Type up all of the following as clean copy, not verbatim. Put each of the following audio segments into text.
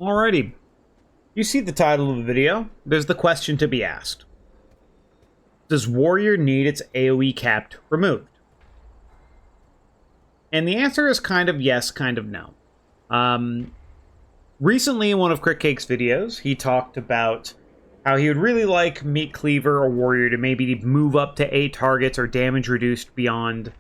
Alrighty, you see the title of the video. There's the question to be asked. Does Warrior need its AoE capped removed? And the answer is kind of yes, kind of no. Recently in one of CritCake's videos, he talked about how he would really like Meat Cleaver or Warrior to maybe move up to 8 targets or damage reduced beyond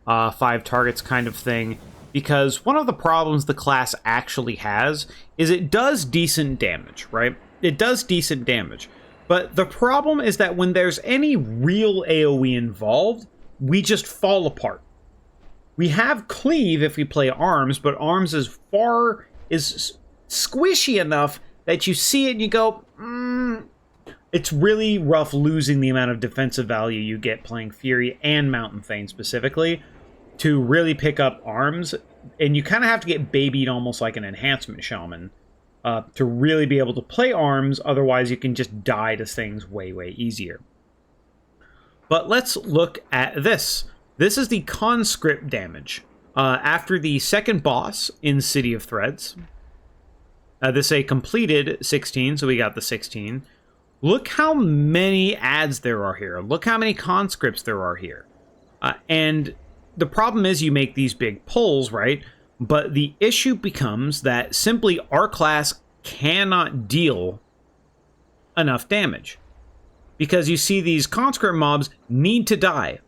5 targets kind of thing. Because one of the problems the class actually has is it does decent damage, right? It does decent damage. But the problem is that when there's any real AoE involved, we just fall apart. We have Cleave if we play Arms, but Arms is squishy enough that you see it and you go, it's really rough losing the amount of defensive value you get playing Fury and Mountain Thane specifically to really pick up Arms, and you kind of have to get babied almost like an enhancement shaman to really be able to play Arms, otherwise you can just die to things way, way easier. But let's look at this. This is the conscript damage. After the second boss in City of Threads, this a completed 16, so we got the 16. Look how many adds there are here. Look how many conscripts there are here. And the problem is you make these big pulls, right? But the issue becomes that simply our class cannot deal enough damage. Because you see these conscript mobs need to die.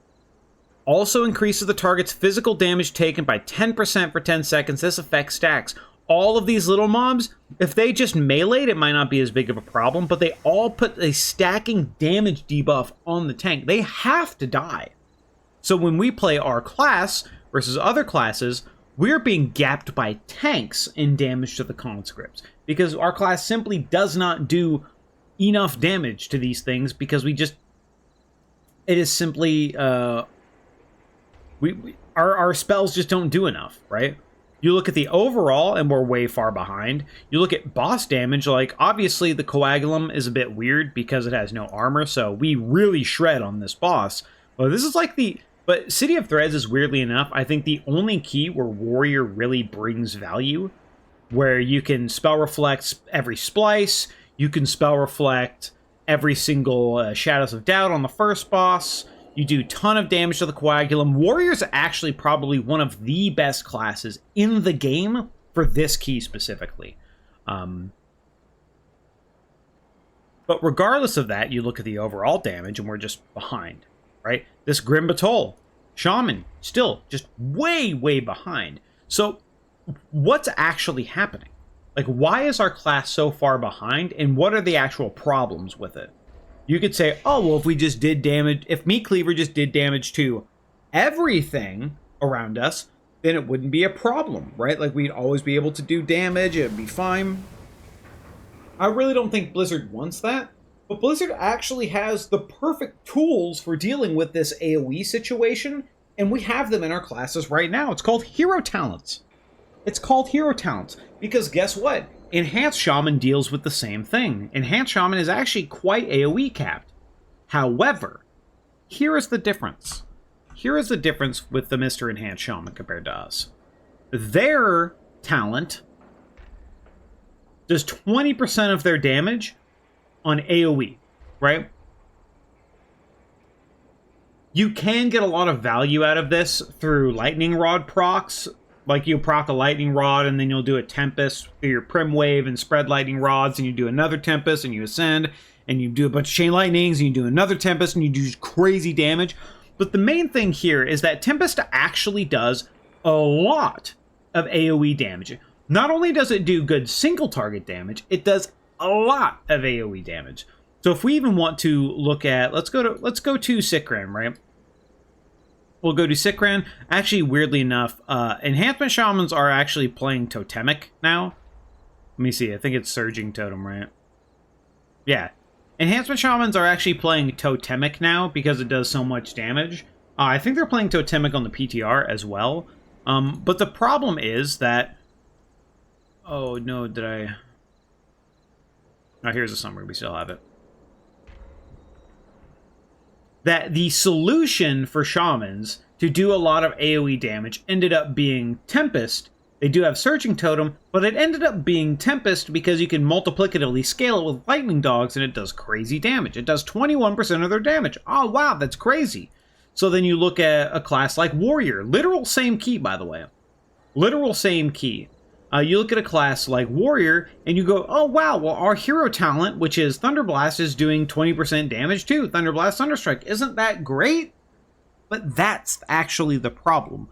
Also increases the target's physical damage taken by 10% for 10 seconds. This effect stacks. All of these little mobs, if they just meleeed, it might not be as big of a problem, but they all put a stacking damage debuff on the tank. They have to die. So when we play our class versus other classes, we're being gapped by tanks in damage to the conscripts. Because our class simply does not do enough damage to these things because it is simply... our spells just don't do enough, right? You look at the overall, and we're way far behind. You look at boss damage, like, obviously the Coagulum is a bit weird because it has no armor, so we really shred on this boss. But this is like But City of Threads is, weirdly enough, I think the only key where Warrior really brings value, where you can spell reflect every splice, you can spell reflect every single Shadows of Doubt on the first boss. You do a ton of damage to the Coagulum. Warrior's actually probably one of the best classes in the game for this key specifically. But regardless of that, you look at the overall damage and we're just behind, right? This Grim Batol, Shaman, still just way, way behind. So what's actually happening? Like, why is our class so far behind, and what are the actual problems with it? You could say, oh, well, if we just did damage, if Meat Cleaver just did damage to everything around us, then it wouldn't be a problem, right? Like, we'd always be able to do damage, it'd be fine. I really don't think Blizzard wants that, but Blizzard actually has the perfect tools for dealing with this AoE situation, and we have them in our classes right now. It's called Hero Talents. It's called Hero Talents, because guess what? Enhanced Shaman deals with the same thing. Enhanced Shaman is actually quite AoE capped. However, here is the difference. Here is the difference with the Mr. Enhanced Shaman compared to us. Their talent does 20% of their damage on AoE, right? You can get a lot of value out of this through Lightning Rod procs. Like, you'll proc a Lightning Rod, and then you'll do a Tempest through your Prim Wave and spread Lightning Rods, and you do another Tempest, and you ascend, and you do a bunch of Chain Lightnings, and you do another Tempest, and you do crazy damage. But the main thing here is that Tempest actually does a lot of AoE damage. Not only does it do good single target damage, it does a lot of AoE damage. So if we even want to look at, let's go to Sikran, right? We'll go to Sikran. Actually, weirdly enough, Enhancement Shamans are actually playing Totemic now. Let me see. I think it's Surging Totem, right? Yeah. Enhancement Shamans are actually playing Totemic now because it does so much damage. I think they're playing Totemic on the PTR as well. But the problem is that... Oh, no, did I... Oh, here's a summary. We still have it. That the solution for Shamans to do a lot of AoE damage ended up being Tempest. They do have Searching Totem, but it ended up being Tempest because you can multiplicatively scale it with Lightning Dogs and it does crazy damage. It does 21% of their damage. Oh wow, that's crazy. So then you look at a class like Warrior. Literal same key, by the way. Literal same key. You look at a class like Warrior, and you go, oh wow, well our hero talent, which is Thunderblast, is doing 20% damage too. Thunderblast, Thunderstrike. Isn't that great? But that's actually the problem.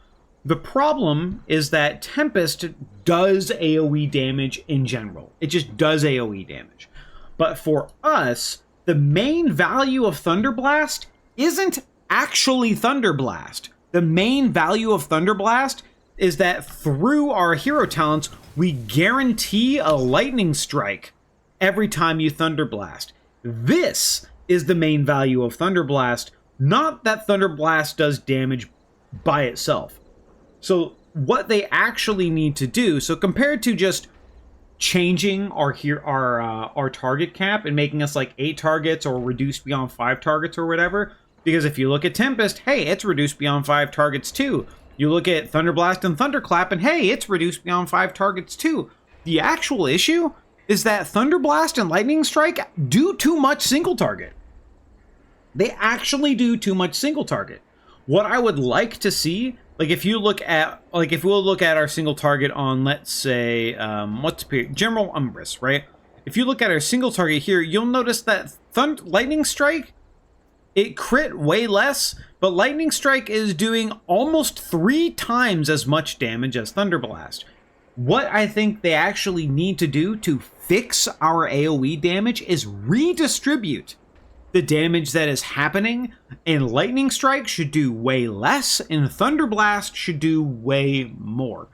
The problem is that Tempest does AoE damage in general. It just does AoE damage. But for us, the main value of Thunderblast isn't actually Thunderblast. The main value of Thunderblast is that through our hero talents, we guarantee a lightning strike every time you Thunderblast. This is the main value of Thunderblast, not that Thunderblast does damage by itself. So what they actually need to do, so compared to just changing our target cap and making us like 8 targets or reduced beyond 5 targets or whatever, because if you look at Tempest, hey, it's reduced beyond 5 targets too. You look at Thunderblast and Thunderclap, and hey, it's reduced beyond 5 targets too. The actual issue is that Thunderblast and Lightning Strike do too much single target. They actually do too much single target. What I would like to see, like if you look at, if we'll look at our single target on, let's say, General Umbrus, right? If you look at our single target here, you'll notice that Lightning Strike, it crit way less, but Lightning Strike is doing almost 3 times as much damage as Thunderblast. What I think they actually need to do to fix our AoE damage is redistribute the damage that is happening, and Lightning Strike should do way less, and Thunderblast should do way more.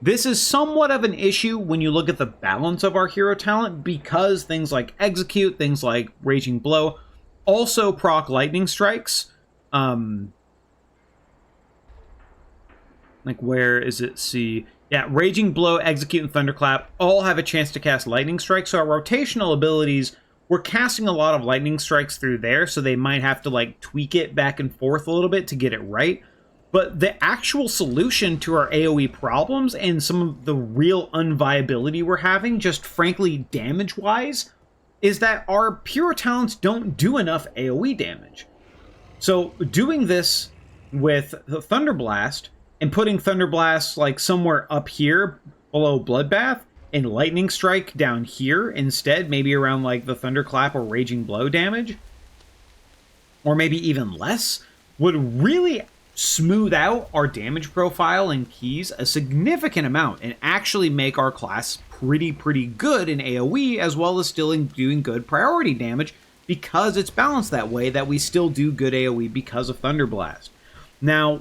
This is somewhat of an issue when you look at the balance of our hero talent, because things like Execute, things like Raging Blow, also proc Lightning Strikes. Like, where is it? See. Yeah, Raging Blow, Execute, and Thunderclap all have a chance to cast Lightning Strike, so our rotational abilities, we're casting a lot of Lightning Strikes through there, so they might have to, like, tweak it back and forth a little bit to get it right. But the actual solution to our AoE problems and some of the real unviability we're having, just frankly damage-wise, is that our pure talents don't do enough AoE damage. So doing this with the Thunderblast and putting Thunderblast like somewhere up here below Bloodbath and Lightning Strike down here instead, maybe around like the Thunderclap or Raging Blow damage, or maybe even less, would really smooth out our damage profile and keys a significant amount and actually make our class pretty good in AoE, as well as still in doing good priority damage, because it's balanced that way, that we still do good AoE because of Thunderblast. Now,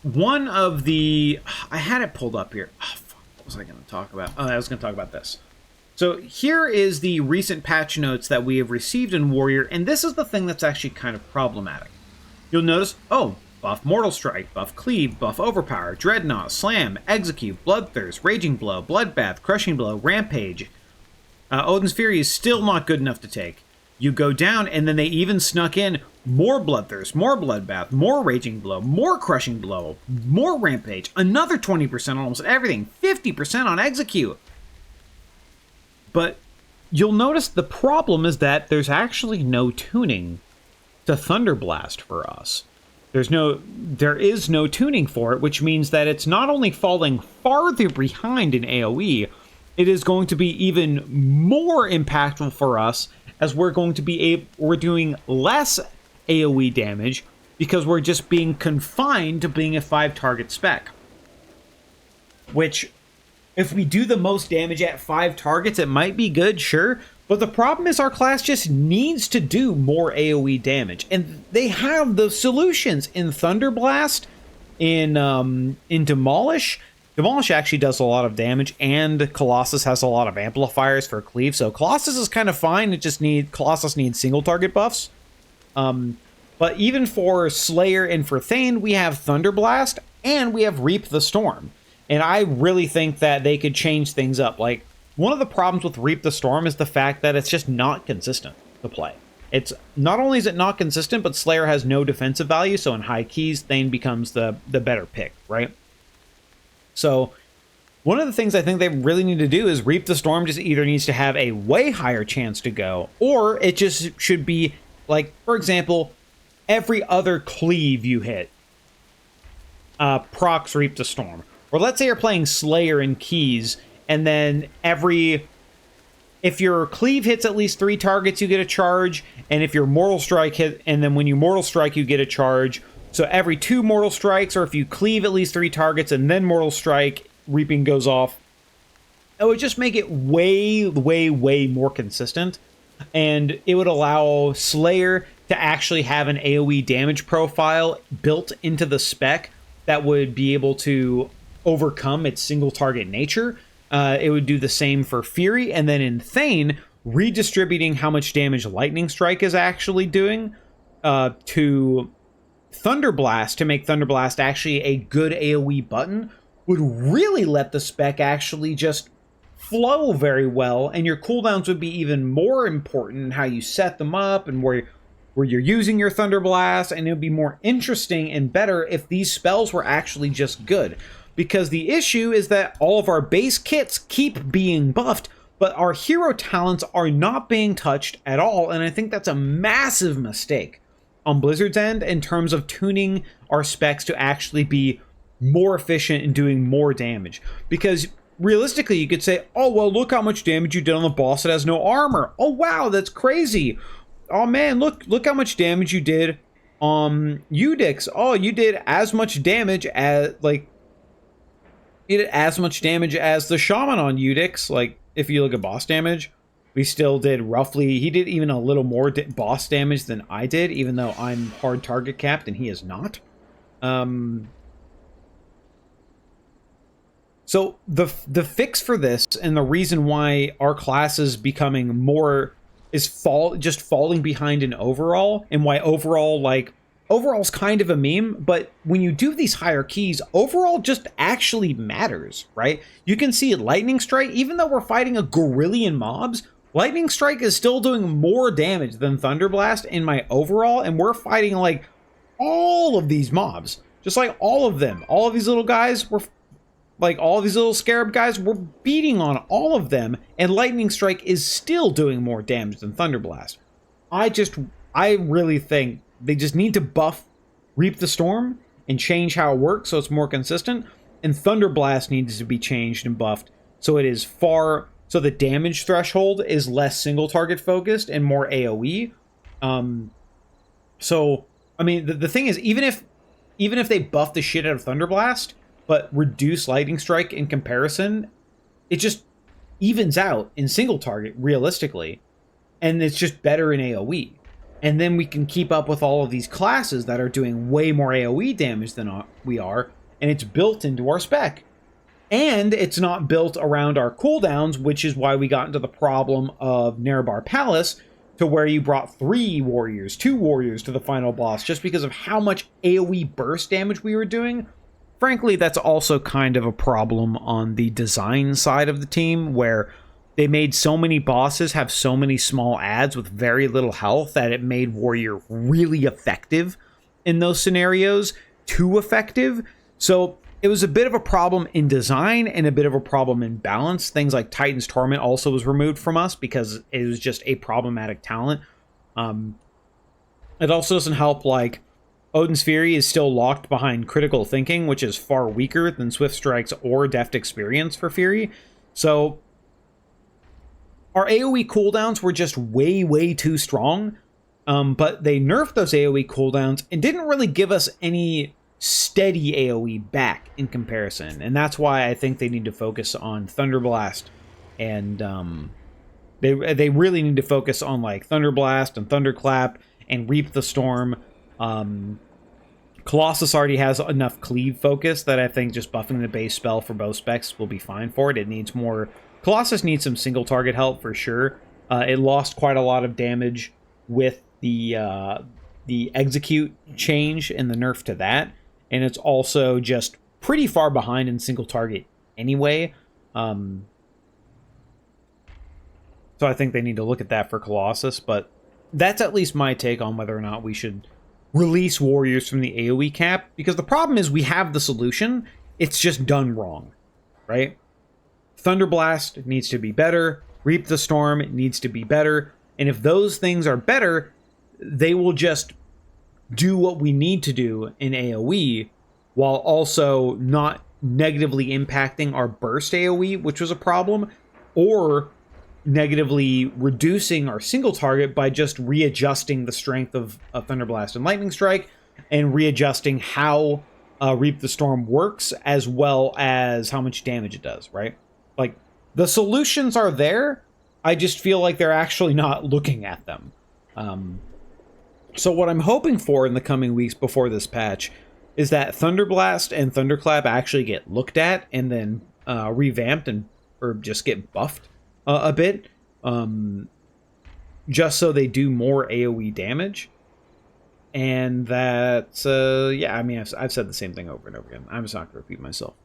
one of the... I had it pulled up here. Oh, fuck, what was I going to talk about? Oh, I was going to talk about this. So here is the recent patch notes that we have received in Warrior, and this is the thing that's actually kind of problematic. You'll notice, oh, buff Mortal Strike, buff Cleave, buff Overpower, Dreadnought, Slam, Execute, Bloodthirst, Raging Blow, Bloodbath, Crushing Blow, Rampage. Odin's Fury is still not good enough to take. You go down, and then they even snuck in more Bloodthirst, more Bloodbath, more Raging Blow, more Crushing Blow, more Rampage, another 20% on almost everything, 50% on Execute. But you'll notice the problem is that there's actually no tuning to Thunderblast for us. There is no tuning for it, which means that it's not only falling farther behind in AoE, it is going to be even more impactful for us, as we're going to be we're doing less AoE damage because we're just being confined to being a 5-target spec. Which, if we do the most damage at 5 targets, it might be good, sure. But the problem is our class just needs to do more AoE damage. And they have the solutions in Thunderblast, in Demolish. Demolish actually does a lot of damage, and Colossus has a lot of amplifiers for Cleave. So Colossus is kind of fine. Colossus needs single target buffs. But even for Slayer and for Thane, we have Thunderblast, and we have Reap the Storm. And I really think that they could change things up. Like, one of the problems with Reap the Storm is the fact that it's just not consistent to play. It's not only is it not consistent, but Slayer has no defensive value, so in high keys, Thane becomes the better pick, right? So one of the things I think they really need to do is Reap the Storm just either needs to have a way higher chance to go, or it just should be like, for example, every other cleave you hit procs Reap the Storm. Or let's say you're playing Slayer and Keys, and then if your cleave hits at least 3 targets, you get a charge, and if your Mortal Strike hit, and then when you Mortal Strike, you get a charge. So every 2 Mortal Strikes, or if you cleave at least 3 targets and then Mortal Strike, Reaping goes off. It would just make it way, way, way more consistent, and it would allow Slayer to actually have an AoE damage profile built into the spec that would be able to overcome its single target nature. It would do the same for Fury, and then in Thane, redistributing how much damage Lightning Strike is actually doing to Thunderblast to make Thunderblast actually a good AoE button would really let the spec actually just flow very well, and your cooldowns would be even more important in how you set them up and where you're using your Thunderblast, and it would be more interesting and better if these spells were actually just good. Because the issue is that all of our base kits keep being buffed, but our hero talents are not being touched at all, and I think that's a massive mistake on Blizzard's end in terms of tuning our specs to actually be more efficient in doing more damage. Because realistically, you could say, oh, well, look how much damage you did on the boss that has no armor. Oh, wow, that's crazy. Oh, man, look how much damage you did on Eudix. Oh, you did as much damage as, like, he did as much damage as the Shaman on Eudix. Like, if you look at boss damage, we still did roughly, he did even a little more boss damage than I did, even though I'm hard target capped and he is not. So the fix for this, and the reason why our class is becoming more, is just falling behind in overall, and why overall's kind of a meme, but when you do these higher keys, overall just actually matters, right? You can see Lightning Strike, even though we're fighting a gorillion mobs, Lightning Strike is still doing more damage than Thunderblast in my overall, and we're fighting like all of these mobs. Just like all of them. All of these little guys, all of these little scarab guys, we're beating on all of them, and Lightning Strike is still doing more damage than Thunderblast. I really think they just need to buff Reap the Storm and change how it works so it's more consistent, and Thunderblast needs to be changed and buffed so it is so the damage threshold is less single target focused and more AoE. So, I mean, the thing is, even if they buff the shit out of Thunderblast, but reduce Lightning Strike in comparison, it just evens out in single target, realistically. And it's just better in AoE. And then we can keep up with all of these classes that are doing way more AoE damage than we are, and it's built into our spec. And it's not built around our cooldowns, which is why we got into the problem of Nerebar Palace, to where you brought 2 warriors to the final boss, just because of how much AoE burst damage we were doing. Frankly, that's also kind of a problem on the design side of the team, where they made so many bosses have so many small adds with very little health that it made Warrior really effective in those scenarios, too effective. So it was a bit of a problem in design and a bit of a problem in balance. Things like Titan's Torment also was removed from us because it was just a problematic talent. It also doesn't help, like, Odin's Fury is still locked behind Critical Thinking, which is far weaker than Swift Strikes or Deft Experience for Fury. So our AoE cooldowns were just way, way too strong, but they nerfed those AoE cooldowns and didn't really give us any steady AoE back in comparison. And that's why I think they need to focus on Thunderblast, and they really need to focus on like Thunderblast and Thunderclap and Reap the Storm. Colossus already has enough cleave focus that I think just buffing the base spell for both specs will be fine for it. It needs more. Colossus needs some single target help for sure. It lost quite a lot of damage with the execute change and the nerf to that, and it's also just pretty far behind in single target anyway. So I think they need to look at that for Colossus, but that's at least my take on whether or not we should release warriors from the AoE cap, because the problem is we have the solution, it's just done wrong, right? Thunderblast needs to be better. Reap the Storm needs to be better. And if those things are better, they will just do what we need to do in AoE while also not negatively impacting our burst AoE, which was a problem, or negatively reducing our single target by just readjusting the strength of Thunderblast and Lightning Strike and readjusting how Reap the Storm works as well as how much damage it does, right? Like, the solutions are there. I just feel like they're actually not looking at them. So what I'm hoping for in the coming weeks before this patch is that Thunderblast and Thunderclap actually get looked at and then revamped or just get buffed a bit, just so they do more AoE damage. And that, yeah, I mean, I've said the same thing over and over again. I'm just not going to repeat myself.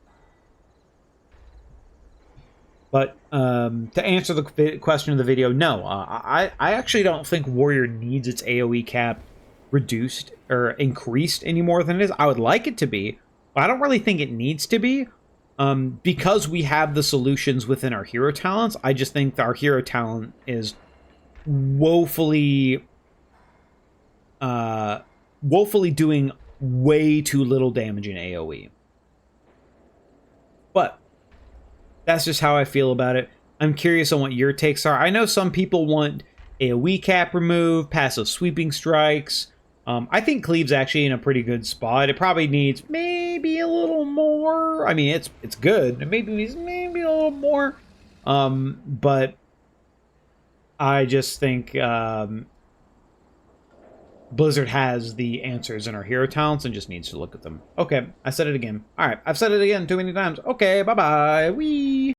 But to answer the question of the video, no, I actually don't think Warrior needs its AoE cap reduced or increased any more than it is. I would like it to be, but I don't really think it needs to be. Because we have the solutions within our hero talents, I just think that our hero talent is woefully doing way too little damage in AoE. But that's just how I feel about it. I'm curious on what your takes are. I know some people want AoE cap removed, passive sweeping strikes. I think Cleave's actually in a pretty good spot. It probably needs maybe a little more. I mean, it's good. It maybe needs maybe a little more. But I just think Blizzard has the answers in our hero talents and just needs to look at them. Okay, I said it again. All right, I've said it again too many times. Okay, bye-bye. Wee.